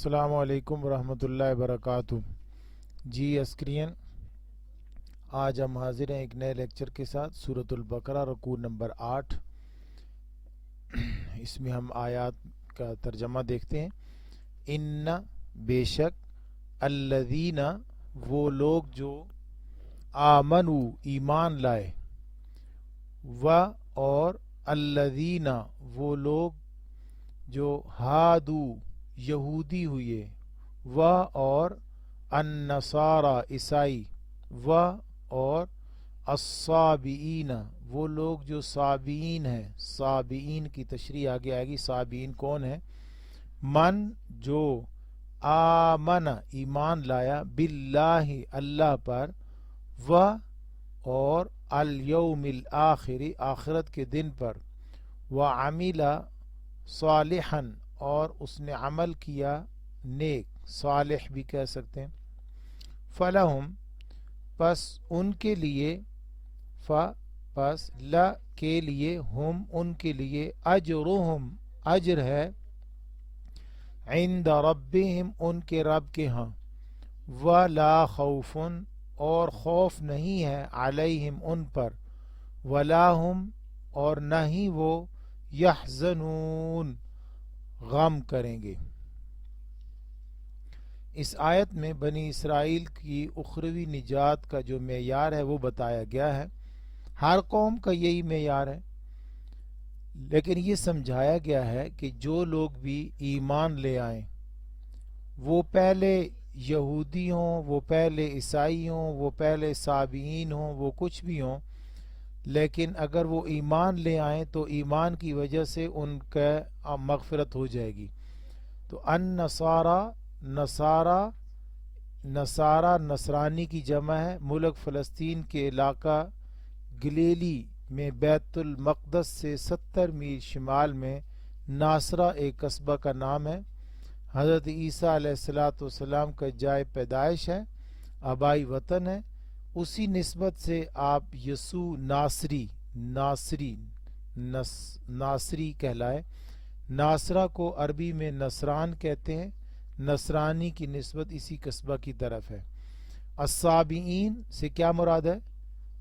السلام علیکم ورحمۃ اللہ وبرکاتہ۔ جی اسکرین، آج ہم حاضر ہیں ایک نئے لیکچر کے ساتھ سورۃ البقرہ رکوع نمبر 8۔ اس میں ہم آیات کا ترجمہ دیکھتے ہیں۔ ان بے شک، الذین وہ لوگ جو آمنو ایمان لائے، و اور الذین وہ لوگ جو ہادو یہودی ہوئے، و اور النصارى عیسائی، و اور الصابئین وہ لوگ جو صابئین ہیں۔ صابئین کی تشریح آگے آئے گی۔ صابئین کون ہے؟ من جو آمن ایمان لایا، باللہ اللہ پر، و اور الیوم الآخر آخرت کے دن پر، وعمل صالحا اور اس نے عمل کیا نیک، صالح بھی کہہ سکتے ہیں، فلہم پس ان کے لیے، پس لا کے لیے، ہم ان کے لیے، اجرہم اجر ہے، عند ربہم ان کے رب کے ہاں، ولا خوف اور خوف نہیں ہے، علیہم ان پر، ولا ہم اور نہ ہی وہ، یحزنون غم کریں گے۔ اس آیت میں بنی اسرائیل کی اخروی نجات کا جو معیار ہے وہ بتایا گیا ہے۔ ہر قوم کا یہی معیار ہے، لیکن یہ سمجھایا گیا ہے کہ جو لوگ بھی ایمان لے آئیں، وہ پہلے یہودی ہوں، وہ پہلے عیسائی ہوں، وہ پہلے صابئین ہوں، وہ کچھ بھی ہوں، لیکن اگر وہ ایمان لے آئیں تو ایمان کی وجہ سے ان کا مغفرت ہو جائے گی۔ تو نصارہ نصرانی کی جمع ہے۔ ملک فلسطین کے علاقہ گلیلی میں بیت المقدس سے 70 میل شمال میں ناصرہ ایک قصبہ کا نام ہے۔ حضرت عیسیٰ علیہ السلام کا جائے پیدائش ہے، آبائی وطن ہے۔ اسی نسبت سے آپ یسوع ناصری کہلائے۔ ناصرہ کو عربی میں نصران کہتے ہیں۔ نصرانی کی نسبت اسی قصبہ کی طرف ہے۔ الصابئین سے کیا مراد ہے؟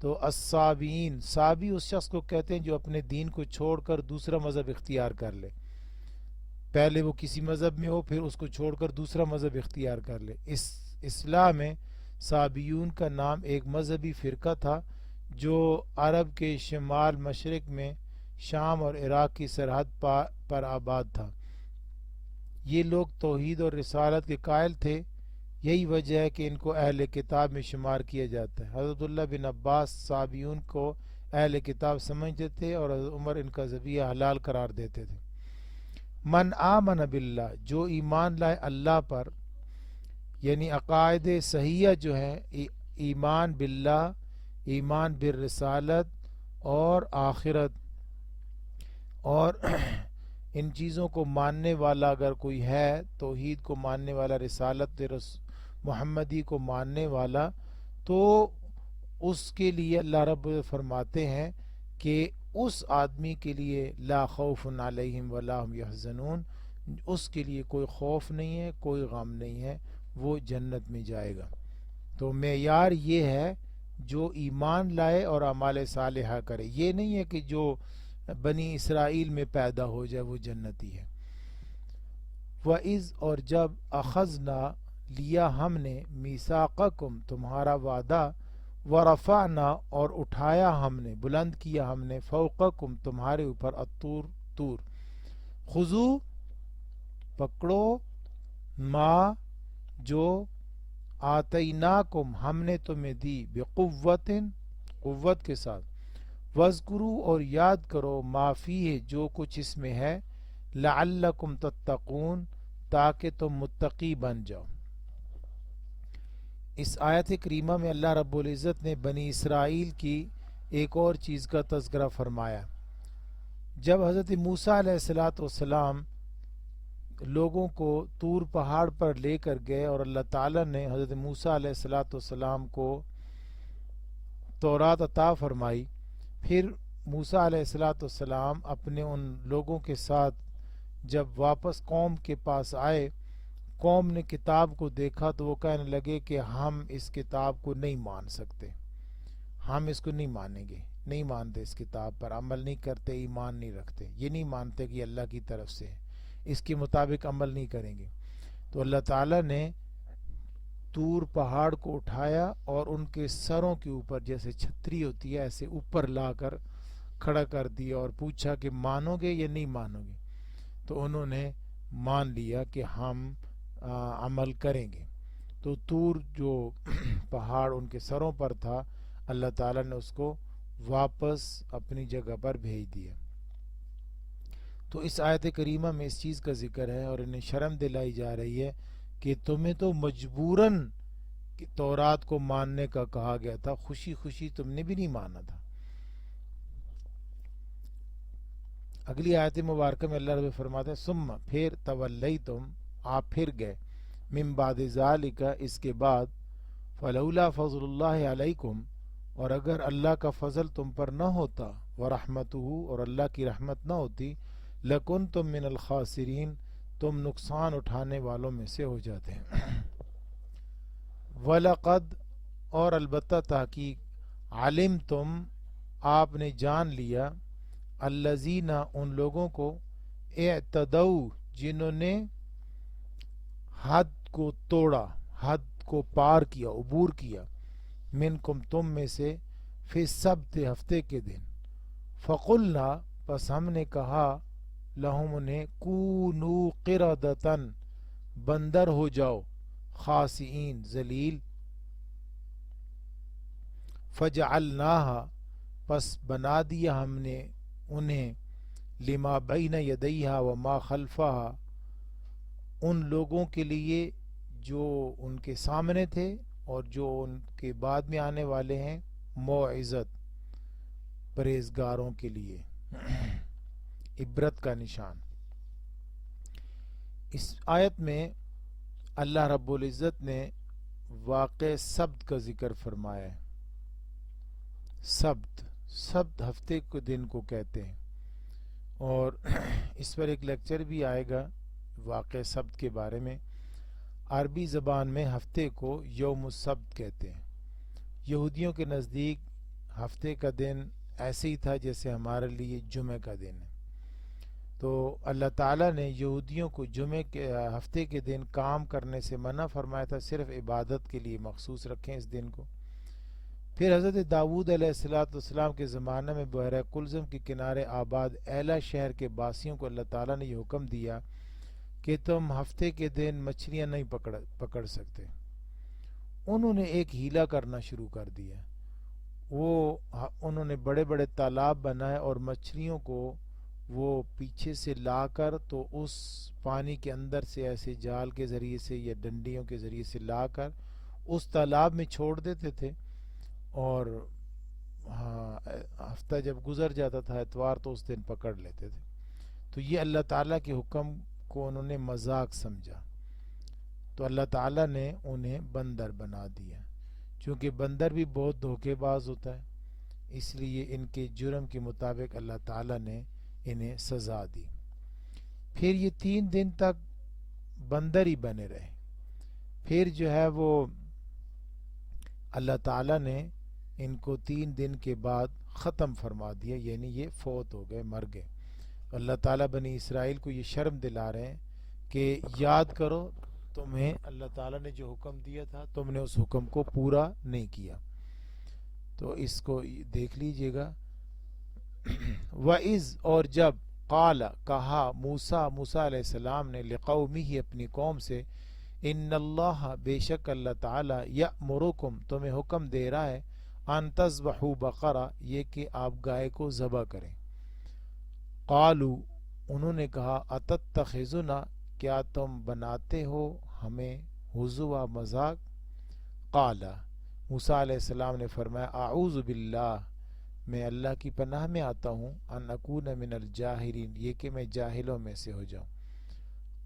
تو الصابئین، صابی اس شخص کو کہتے ہیں جو اپنے دین کو چھوڑ کر دوسرا مذہب اختیار کر لے۔ پہلے وہ کسی مذہب میں ہو، پھر اس کو چھوڑ کر دوسرا مذہب اختیار کر لے۔ اس اصطلاح میں صابئیون کا نام ایک مذہبی فرقہ تھا جو عرب کے شمال مشرق میں شام اور عراق کی سرحد پر آباد تھا۔ یہ لوگ توحید اور رسالت کے قائل تھے، یہی وجہ ہے کہ ان کو اہل کتاب میں شمار کیا جاتا ہے۔ حضرت عبداللہ بن عباس صابئیون کو اہل کتاب سمجھتے تھے اور حضرت عمر ان کا ذبیحہ حلال قرار دیتے تھے۔ من آمن باللہ جو ایمان لائے اللہ پر، یعنی عقائد صحیحہ جو ہیں، ایمان باللہ، ایمان بالرسالت اور آخرت، اور ان چیزوں کو ماننے والا اگر کوئی ہے، توحید کو ماننے والا، رسالت محمدی کو ماننے والا، تو اس کے لیے اللہ رب فرماتے ہیں کہ اس آدمی کے لیے لا خوف علیہم ولا هم یحزنون، اس کے لیے کوئی خوف نہیں ہے، کوئی غم نہیں ہے، وہ جنت میں جائے گا۔ تو معیار یہ ہے جو ایمان لائے اور اعمال صالحہ کرے۔ یہ نہیں ہے کہ جو بنی اسرائیل میں پیدا ہو جائے وہ جنتی ہے۔ وَإِذْ اور جب اخذنا لیا ہم نے، میثاقکم تمہارا وعدہ، ورفعنا اور اٹھایا ہم نے، بلند کیا ہم نے، فوقکم تمہارے اوپر، الطور طور، خذو پکڑو، ما جو، آتیناکم ہم نے تمہیں دی، بقوت قوت کے ساتھ، وَاذْكُرُوا اور یاد کرو، ما فیہ جو کچھ اس میں ہے، لعلکم تتقون تاکہ تم متقی بن جاؤ۔ اس آیت کریمہ میں اللہ رب العزت نے بنی اسرائیل کی ایک اور چیز کا تذکرہ فرمایا۔ جب حضرت موسیٰ علیہ السلام لوگوں کو طور پہاڑ پر لے کر گئے اور اللہ تعالیٰ نے حضرت موسیٰ علیہ السلام کو تورات عطا فرمائی، پھر موسیٰ علیہ السلام اپنے ان لوگوں کے ساتھ جب واپس قوم کے پاس آئے قوم نے کتاب کو دیکھا تو وہ کہنے لگے کہ ہم اس کتاب کو نہیں مان سکتے، ہم اس کو نہیں مانیں گے، نہیں مانتے، اس کتاب پر عمل نہیں کرتے، ایمان نہیں رکھتے، یہ نہیں مانتے کہ اللہ کی طرف سے ہے، اس کے مطابق عمل نہیں کریں گے۔ تو اللہ تعالیٰ نے طور پہاڑ کو اٹھایا اور ان کے سروں کے اوپر جیسے چھتری ہوتی ہے ایسے اوپر لا کر کھڑا کر دیا اور پوچھا کہ مانو گے یا نہیں مانو گے؟ تو انہوں نے مان لیا کہ ہم عمل کریں گے۔ تو طور جو پہاڑ ان کے سروں پر تھا، اللہ تعالیٰ نے اس کو واپس اپنی جگہ پر بھیج دیا۔ تو اس آیت کریمہ میں اس چیز کا ذکر ہے اور انہیں شرم دلائی جا رہی ہے کہ تمہیں تو مجبوراً تورات کو ماننے کا کہا گیا تھا، خوشی خوشی تم نے بھی نہیں مانا تھا۔ اگلی آیت مبارکہ میں اللہ رب فرماتا ہے ثم پھر تولیتم آپ پھر گئے، من بعد ذالک اس کے بعد، فلولا فضل اللہ علیکم اور اگر اللہ کا فضل تم پر نہ ہوتا، ورحمتہ اور اللہ کی رحمت نہ ہوتی، لکنتم من الخاسرین تم نقصان اٹھانے والوں میں سے ہو جاتے ہیں۔ وَلَقَدْ اور البتہ تحقیق، علمتم آپ نے جان لیا، الذین ان لوگوں کو، اعتدوا جنہوں نے حد کو توڑا، حد کو پار کیا، عبور کیا، منکم تم میں سے، فی السبت ہفتے کے دن، فقلنا پس ہم نے کہا، لہم انہیں، کونوا قردۃ بندر ہو جاؤ، خاسئین ذلیل، فجعلناہا پس بنا دیا ہم نے انہیں، لما بین یدیہا وما خلفہا ان لوگوں کے لیے جو ان کے سامنے تھے اور جو ان کے بعد میں آنے والے ہیں، موعظت پرہیزگاروں کے لیے، عبرت کا نشان۔ اس آیت میں اللہ رب العزت نے واقع سبت کا ذکر فرمایا ہے۔ سبت ہفتے کے دن کو کہتے ہیں، اور اس پر ایک لیکچر بھی آئے گا واقع سبت کے بارے میں۔ عربی زبان میں ہفتے کو یوم السبت کہتے ہیں۔ یہودیوں کے نزدیک ہفتے کا دن ایسے ہی تھا جیسے ہمارے لیے جمعہ کا دن ہے۔ تو اللہ تعالیٰ نے یہودیوں کو جمعے کے ہفتے کے دن کام کرنے سے منع فرمایا تھا، صرف عبادت کے لیے مخصوص رکھیں اس دن کو۔ پھر حضرت داؤد علیہ السلام کے زمانہ میں بحیرہ کلزم کے کنارے آباد ایلا شہر کے باسیوں کو اللہ تعالیٰ نے یہ حکم دیا کہ تم ہفتے کے دن مچھلیاں نہیں پکڑ سکتے۔ انہوں نے ایک ہیلا کرنا شروع کر دیا، انہوں نے بڑے بڑے تالاب بنائے اور مچھلیوں کو وہ پیچھے سے لا کر تو اس پانی کے اندر سے ایسے جال کے ذریعے سے یا ڈنڈیوں کے ذریعے سے لا کر اس تالاب میں چھوڑ دیتے تھے، اور ہفتہ جب گزر جاتا تھا اتوار تو اس دن پکڑ لیتے تھے۔ تو یہ اللہ تعالیٰ کے حکم کو انہوں نے مذاق سمجھا، تو اللہ تعالیٰ نے انہیں بندر بنا دیا۔ چونکہ بندر بھی بہت دھوکے باز ہوتا ہے، اس لیے ان کے جرم کے مطابق اللہ تعالیٰ نے انہیں سزا دی۔ پھر یہ 3 دن تک بندر ہی بنے رہے، پھر جو ہے وہ اللہ تعالیٰ نے ان کو 3 دن کے بعد ختم فرما دیا، یعنی یہ فوت ہو گئے، مر گئے۔ اللہ تعالیٰ بنی اسرائیل کو یہ شرم دلا رہے ہیں کہ یاد کرو تمہیں اللہ تعالیٰ نے جو حکم دیا تھا تم نے اس حکم کو پورا نہیں کیا۔ تو اس کو دیکھ لیجئے گا۔ وَإِذْ اور جب، قال کہا، موسیٰ علیہ السلام نے، لقومہ اپنی قوم سے، ان اللہ بے شک اللہ تعالیٰ، یأمرکم تمہیں حکم دے رہا ہے، ان تذبحوا بقرہ یہ کہ آپ گائے کو ذبح کریں۔ قالوا انہوں نے کہا، اتتخذنا کیا تم بناتے ہو ہمیں ہزوا مذاق؟ قال موسیٰ علیہ السلام نے فرمایا، اعوذ باللہ میں اللہ کی پناہ میں آتا ہوں، ان اکون من الجاہلین یہ کہ میں جاہلوں میں سے ہو جاؤں۔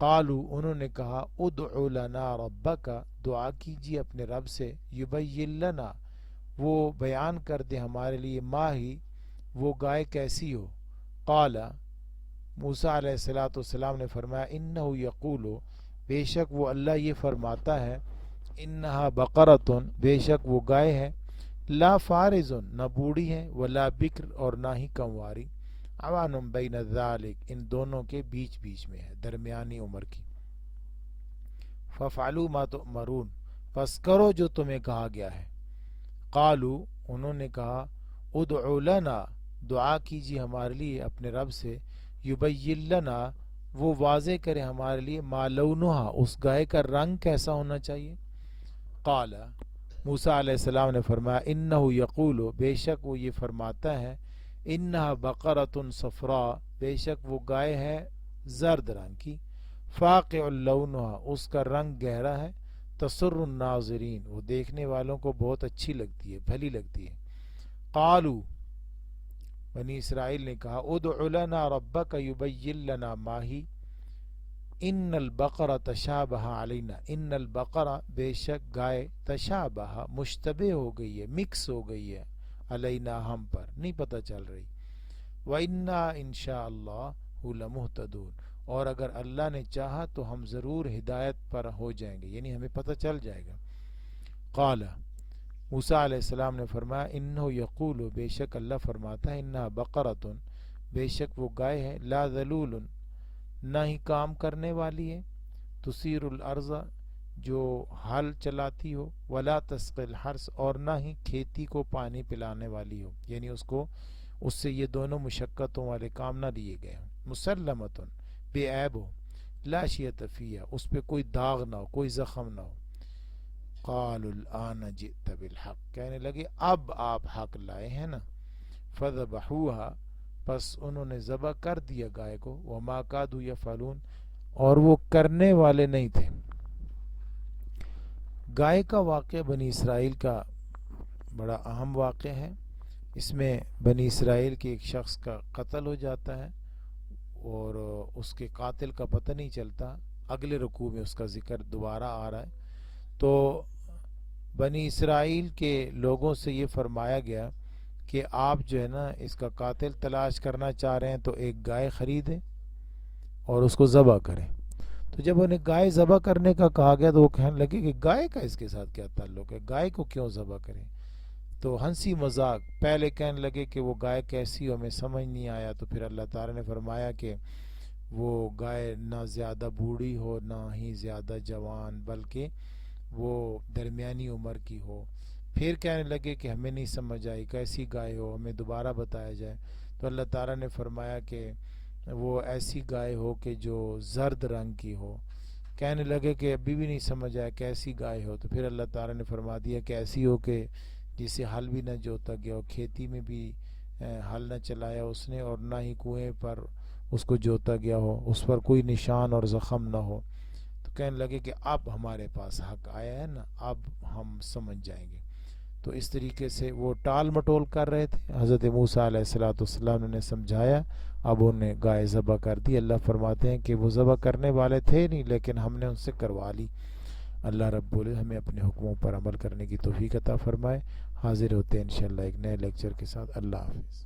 قالوا انہوں نے کہا، ادع لنا ربک دعا کیجیے اپنے رب سے، یبین لنا وہ بیان کر دے ہمارے لیے، ماہی وہ گائے کیسی ہو۔ قال موسیٰ علیہ السلام نے فرمایا، انہ یقول بے شک وہ اللہ یہ فرماتا ہے انہا بقرتن بے شک وہ گائے ہے لا فارزن نہ بوڑھی ہے ولا بکر اور نہ ہی کمواری عوانم بین ذالک ان دونوں کے بیچ بیچ میں ہے درمیانی عمر کی ففعلوا ما تؤمرون پس کرو جو تمہیں کہا گیا ہے قالو انہوں نے کہا ادعو لنا دعا کیجیے ہمارے لیے اپنے رب سے یبین لنا وہ واضح کرے ہمارے لیے ما لونہا اس گائے کا رنگ کیسا ہونا چاہیے قال موسیٰ علیہ السلام نے فرمایا انہو یقول بے شک وہ یہ فرماتا ہے انہا بقرۃ صفراء بے شک وہ گائے ہے زرد رنگ کی فاقع لونہا اس کا رنگ گہرا ہے تسر الناظرین وہ دیکھنے والوں کو بہت اچھی لگتی ہے بھلی لگتی ہے قالو بنی اسرائیل نے کہا ادع لنا ربک یبین لنا ما ہی ان البقرہ تشابہ علینا ان البقرہ بے شک گائے تشابہ مشتبہ ہو گئی ہے مکس ہو گئی ہے علینا ہم پر نہیں پتہ چل رہی وَإِنَّا إِنشَاءَ اللَّهُ لَمُهْتَدُونَ اور اگر اللہ نے چاہا تو ہم ضرور ہدایت پر ہو جائیں گے یعنی ہمیں پتہ چل جائے گا قال موسیٰ علیہ السلام نے فرمایا انہو یقول بے شک اللہ فرماتا ہے انہا بقرۃ بے شک وہ گائے ہے لا ذلول نہ ہی کام کرنے والی ہے تثیر الارض جو ہل چلاتی ہو ولا تسقی الحرث اور نہ ہی کھیتی کو پانی پلانے والی ہو یعنی اس سے یہ دونوں مشقتوں والے کام نہ لیے گئے ہوں مسلمتن بے عیب ہو لا شیۃ فیہا اس پہ کوئی داغ نہ ہو کوئی زخم نہ ہو قالوا الآن جئت بالحق کہنے لگے اب آپ حق لائے ہیں نا فذبحوها پس انہوں نے ذبح کر دیا گائے کو وما کادوا یفعلون اور وہ کرنے والے نہیں تھے گائے کا واقعہ بنی اسرائیل کا بڑا اہم واقعہ ہے اس میں بنی اسرائیل کے ایک شخص کا قتل ہو جاتا ہے اور اس کے قاتل کا پتہ نہیں چلتا اگلے رکوع میں اس کا ذکر دوبارہ آ رہا ہے تو بنی اسرائیل کے لوگوں سے یہ فرمایا گیا کہ آپ جو ہے نا اس کا قاتل تلاش کرنا چاہ رہے ہیں تو ایک گائے خریدیں اور اس کو ذبح کریں تو جب انہیں گائے ذبح کرنے کا کہا گیا تو وہ کہنے لگے کہ گائے کا اس کے ساتھ کیا تعلق ہے گائے کو کیوں ذبح کریں تو ہنسی مذاق پہلے کہنے لگے کہ وہ گائے کیسی ہو ہمیں سمجھ نہیں آیا تو پھر اللہ تعالیٰ نے فرمایا کہ وہ گائے نہ زیادہ بوڑھی ہو نہ ہی زیادہ جوان بلکہ وہ درمیانی عمر کی ہو پھر کہنے لگے کہ ہمیں نہیں سمجھ آئی کیسی گائے ہو ہمیں دوبارہ بتایا جائے تو اللہ تعالیٰ نے فرمایا کہ وہ ایسی گائے ہو کہ جو زرد رنگ کی ہو کہنے لگے کہ ابھی بھی نہیں سمجھ آیا کیسی گائے ہو تو پھر اللہ تعالیٰ نے فرما دیا کہ ایسی ہو کہ جسے ہل بھی نہ جوتا گیا ہو کھیتی میں بھی ہل نہ چلایا اس نے اور نہ ہی کنویں پر اس کو جوتا گیا ہو اس پر کوئی نشان اور زخم نہ ہو تو کہنے لگے کہ اب ہمارے پاس حق آیا ہے نا اب ہم سمجھ جائیں گے تو اس طریقے سے وہ ٹال مٹول کر رہے تھے حضرت موسیٰ علیہ السلام نے سمجھایا اب انہیں گائے ذبح کر دی اللہ فرماتے ہیں کہ وہ ذبح کرنے والے تھے نہیں لیکن ہم نے ان سے کروا لی اللہ رب العزت ہمیں اپنے حکموں پر عمل کرنے کی توفیق عطا فرمائے حاضر ہوتے ہیں انشاءاللہ ایک نئے لیکچر کے ساتھ اللہ حافظ